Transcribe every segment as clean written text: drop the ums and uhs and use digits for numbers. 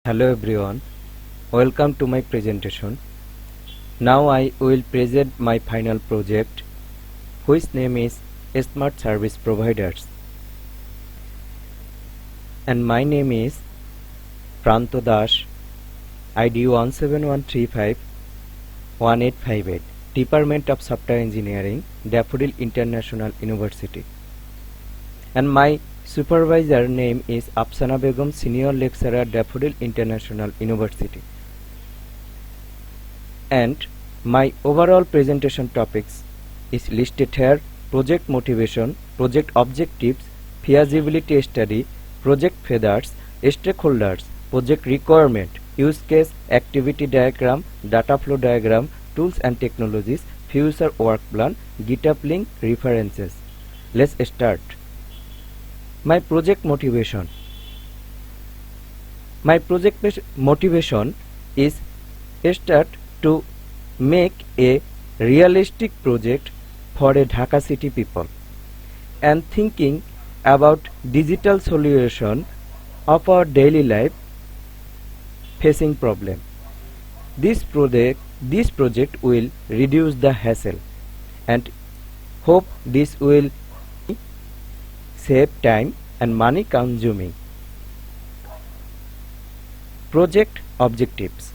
Hello everyone, welcome to my presentation. Now I will present my final project, whose name is Smart Service Providers. And my name is Pranto Das, ID 171351858, Department of Software Engineering, Daffodil International University. And my supervisor name is Afsana Begum, Senior Lecturer, Daffodil International University. And my overall presentation topics is listed here: project motivation, project objectives, feasibility study, project feeders, stakeholders, project requirement, use case, activity diagram, data flow diagram, tools and technologies, future work plan, GitHub link, references. Let's start. My project motivation. My project motivation is start to make a realistic project for a Dhaka city people and thinking about digital solution of our daily life facing problem. This project will reduce the hassle and hope this will save time and money consuming. Project objectives.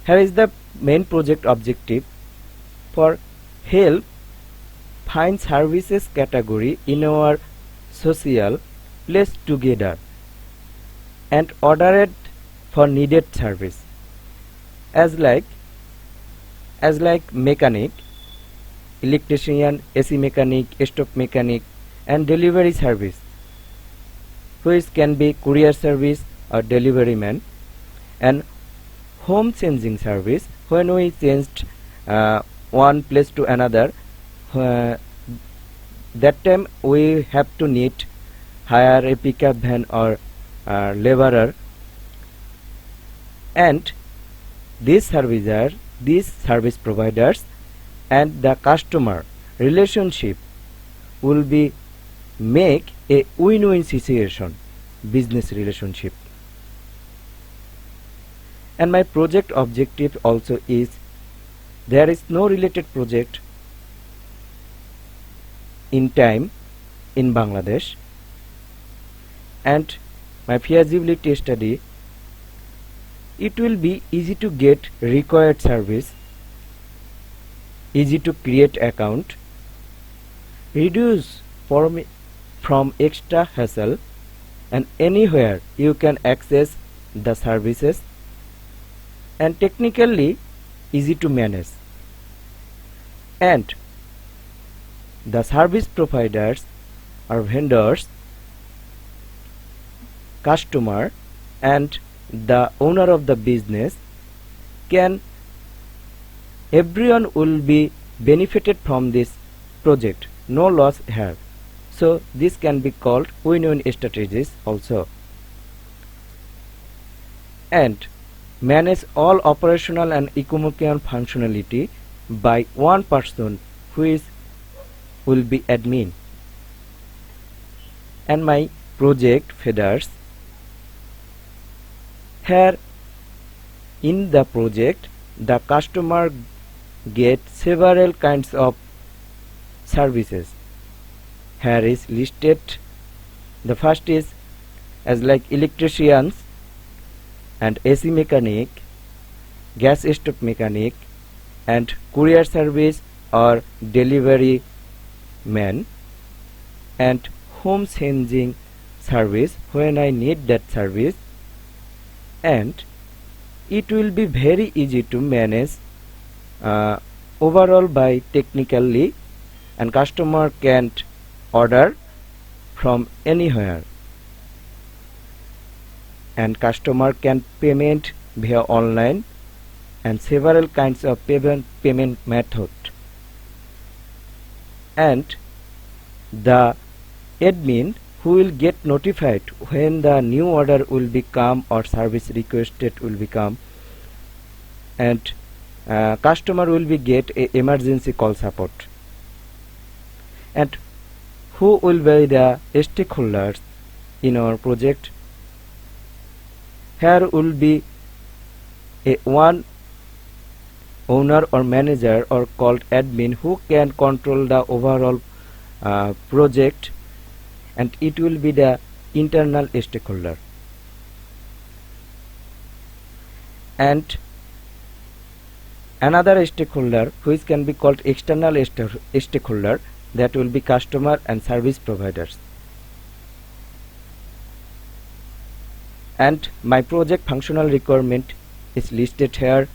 Here is the main project objective: for help find services category in our social place together and order it for needed service as like mechanic, electrician, AC mechanic, stove mechanic, and delivery service, which can be courier service or delivery man, and home changing service when we changed one place to another. That time we have to need hire a pickup van or laborer, and these service providers and the customer relationship will be make a win-win situation, business relationship. And my project objective also is there is no related project in time in Bangladesh, and my feasibility study, it will be easy to get required service, easy to create account, reduce from extra hassle, and anywhere you can access the services, and technically easy to manage. And the service providers or vendors, customer, and the owner of the business everyone will be benefited from this project, no loss here. So this can be called win-win strategies also. And manage all operational and economic functionality by one person, which will be admin. And my project feeders. Here in the project the customer gets several kinds of services. Here is listed. The first is as like electricians and AC mechanic, gas stove mechanic, and courier service or delivery man, and home changing service when I need that service. And it will be very easy to manage overall by technically, and customer can order from anywhere, and customer can payment via online and several kinds of payment method. And the admin who will get notified when the new order will become or service requested will become, and customer will be get a emergency call support. And who will be the stakeholders in our project? here will be a one owner or manager or called admin who can control the overall project, and it will be the internal stakeholder. And another stakeholder which can be called external stakeholder, that will be customer and service providers. And my project functional requirement is listed here.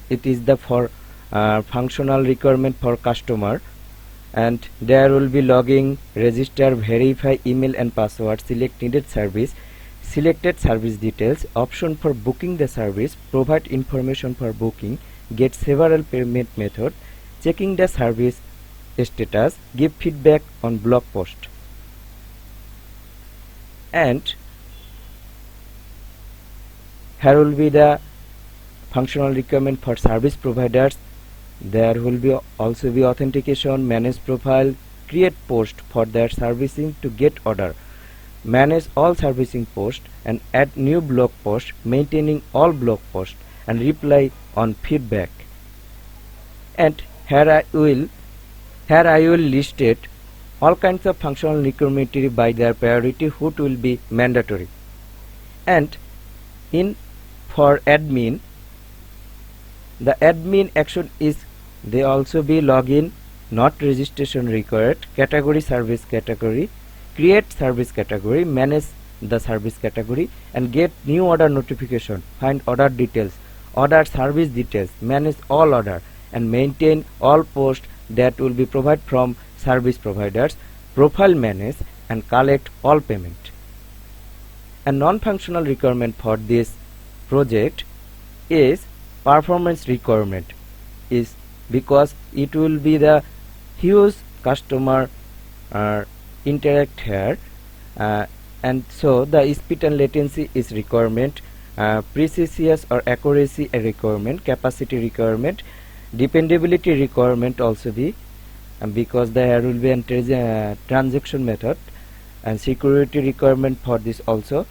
It is the functional requirement for customer, and there will be logging, register, verify email and password, select needed service, selected service details, option for booking the service, provide information for booking, get several payment method, checking the service status, give feedback on blog post. And here will be the functional requirement for service providers. There will be also be authentication, manage profile, create post for their servicing to get order, manage all servicing post and add new blog post, maintaining all blog post and reply on feedback. And here I will list it all kinds of functional requirement by their priority, what will be mandatory. And for admin, the admin action is they also be login, not registration required, category service category, create service category, manage the service category and get new order notification, find order details, order service details, manage all order and maintain all post that will be provided from service providers, profile manage and collect all payment. A non-functional requirement for this project is performance requirement, is because it will be the huge customer interact here, and so the speed and latency is requirement, precision or accuracy a requirement, capacity requirement, dependability requirement also be, because there will be a transaction method, and security requirement for this also,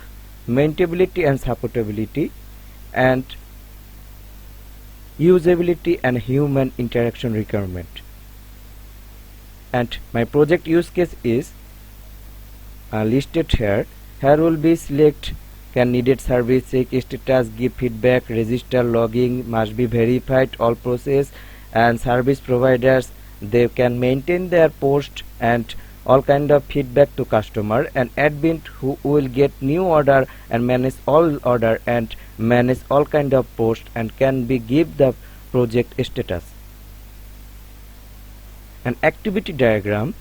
maintainability and supportability, and usability and human interaction requirement. And my project use case is listed here. Here will be select can needed service, check status, give feedback, register, logging must be verified, all process, and service providers they can maintain their post and all kind of feedback to customer, and admin who will get new order and manage all order and manage all kind of post and can be give the project status. An activity diagram,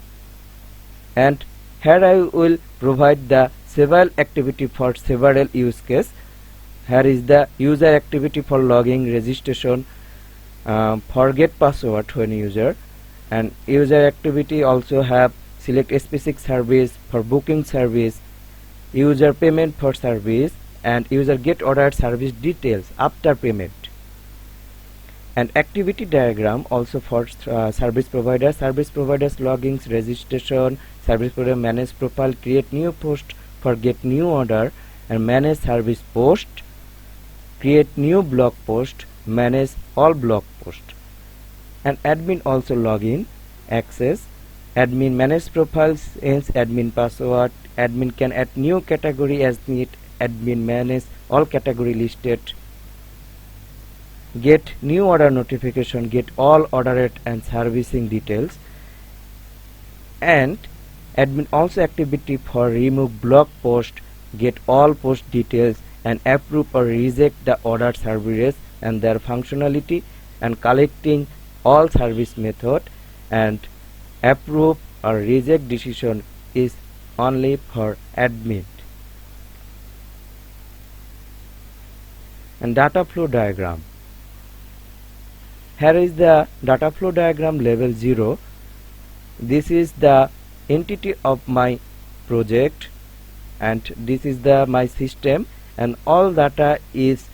and here I will provide the several activity for several use case. Here is the user activity for logging, registration, forget password when user, and user activity also have select a specific service for booking service, user payment for service, and user get ordered service details after payment. And activity diagram also for service providers loggings, registration, service provider manage profile, create new post for get new order and manage service post, create new blog post, manage all blog post. And admin also login, access, admin manage profiles, hence admin password, admin can add new category as need, admin manage all category listed, get new order notification, get all order rate and servicing details. And admin also activity for remove blog post, get all post details and approve or reject the order services and their functionality, and collecting all service method, and approve or reject decision is only for admin. And data flow diagram, here is the data flow diagram level 0. This is the entity of my project and this is the my system, and all data is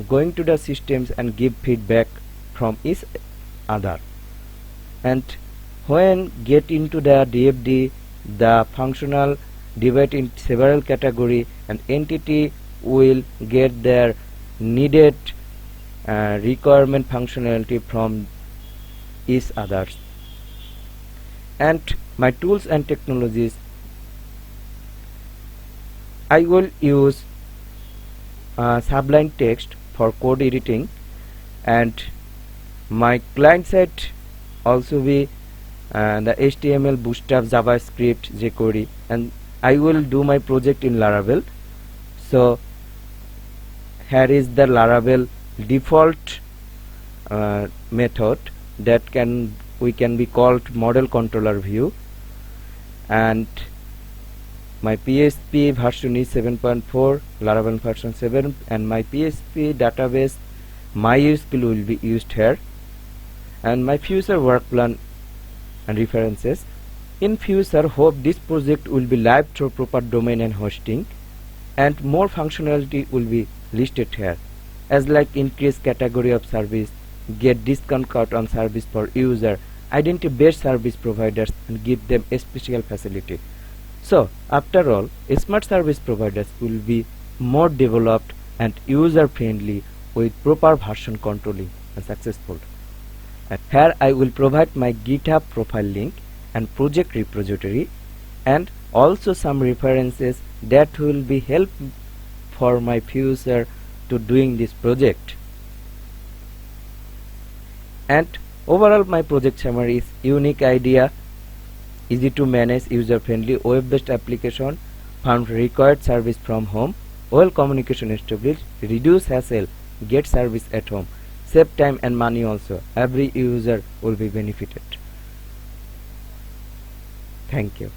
going to the systems and give feedback from each other. And when get into the DFD, the functional divide in several category, and entity will get their needed requirement functionality from each others. And my tools and technologies, I will use Sublime Text for code editing, and my client side also be the HTML, Bootstrap, JavaScript, jQuery, and I will do my project in Laravel. So here is the Laravel default method that we can be called model controller view, and my PHP version is 7.4, Laravel version 7, and my PHP database MySQL will be used here, and my future work plan and references. In future, hope this project will be live through proper domain and hosting, and more functionality will be listed here, as like increase category of service, get discount code on service for user, identify best service providers and give them a special facility. So after all, smart service providers will be more developed and user friendly with proper version controlling and successful. And here I will provide my GitHub profile link and project repository, and also some references that will be helpful for my future to doing this project. And overall my project summary is unique idea, easy to manage, user friendly, web based application, found required service from home, well communication established, reduce hassle, get service at home, save time and money also. Every user will be benefited. Thank you.